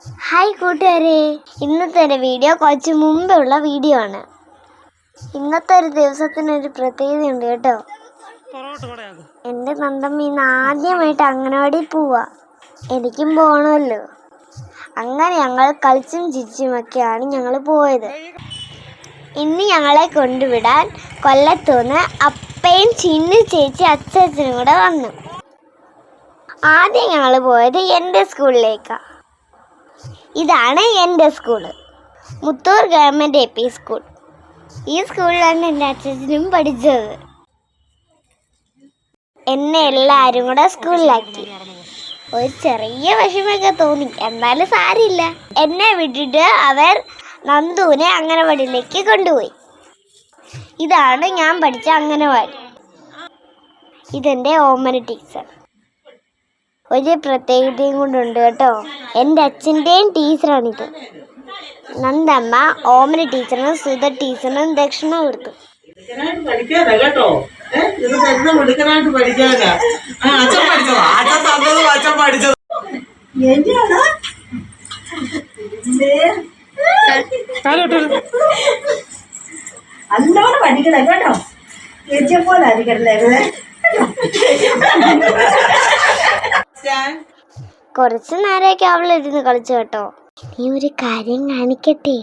Hi കൂട്ടുകാരെ, ഇന്നത്തെ ഒരു വീഡിയോ കുറച്ച് മുമ്പുള്ള വീഡിയോ ആണ്. ഇന്നത്തെ ഒരു ദിവസത്തിനൊരു പ്രത്യേകതയുണ്ട് കേട്ടോ. എൻ്റെ നന്ദമ്മ ഇന്ന് ആദ്യമായിട്ട് അംഗനവാടി പോവാ. എനിക്കും പോകണമല്ലോ. അങ്ങനെ ഞങ്ങൾ കളിച്ചും ചിരിച്ചുമൊക്കെയാണ് ഞങ്ങൾ പോയത്. ഇന്ന് ഞങ്ങളെ കൊണ്ടുവിടാൻ കൊല്ലത്തുനിന്ന് അപ്പയും ചിന്നു ചേച്ചി അച്ഛനും കൂടെ വന്നു. ആദ്യം ഞങ്ങൾ പോയത് എൻ്റെ സ്കൂളിലേക്കാണ്. ഇതാണ് എൻ്റെ school, Muthoor government AP school. ഈ സ്കൂളിലാണ് എൻ്റെ അച്ഛനും പഠിച്ചത്. എന്നെ എല്ലാവരും കൂടെ സ്കൂളിലാക്കി. ഒരു ചെറിയ വിഷമമൊക്കെ തോന്നി, എന്നാലും സാരില്ല. എന്നെ വിട്ടിട്ട് അവർ നന്ദുവിനെ അംഗനവാടിയിലേക്ക് കൊണ്ടുപോയി. ഇതാണ് ഞാൻ പഠിച്ച അംഗനവാടി. ഇതെൻ്റെ ഓമന ടീച്ചർ. ഒരു പ്രത്യേകതയും കൊണ്ടുണ്ട് കേട്ടോ. എൻ്റെ അച്ഛൻ്റെയും ടീച്ചറാണിത്. നന്ദമ്മ ഓമന ടീച്ചറിനും സുധ ടീച്ചറിനും ദക്ഷിണ കൊടുത്തു. അല്ലോണം പഠിക്കണം കേട്ടോ. ചേച്ചിയെ പോലെ ആയിരിക്കണല്ലേ. കുറച്ചു നേരമൊക്കെ അവളിരുന്ന് കളിച്ചു കേട്ടോ. നീ ഒരു കാര്യം കാണിക്കട്ടെ.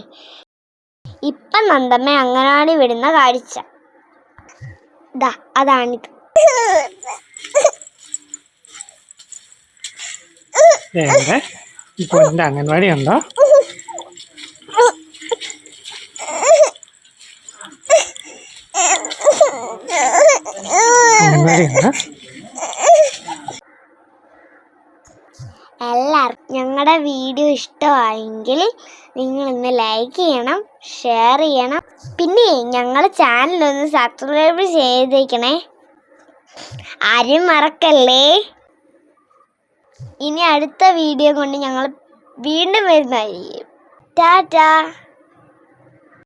ഇപ്പം നന്ദമ്മ അംഗനവാടി വിടുന്ന കാഴ്ച ദാ അതാണിത്. ഇപ്പൊ എന്റെ അംഗൻവാടി ഉണ്ടോ? അംഗൻവാടി ഉണ്ടോ? എല്ലാവർക്കും ഞങ്ങളുടെ വീഡിയോ ഇഷ്ടമായെങ്കിൽ നിങ്ങളിന്ന് ലൈക്ക് ചെയ്യണം, ഷെയർ ചെയ്യണം. പിന്നെ ഞങ്ങളുടെ ചാനലൊന്ന് സബ്സ്ക്രൈബ് ചെയ്തേക്കണേ, ആരും മറക്കല്ലേ. ഇനി അടുത്ത വീഡിയോ കൊണ്ട് ഞങ്ങൾ വീണ്ടും വരുന്നതായിരിക്കും. ടാറ്റാ.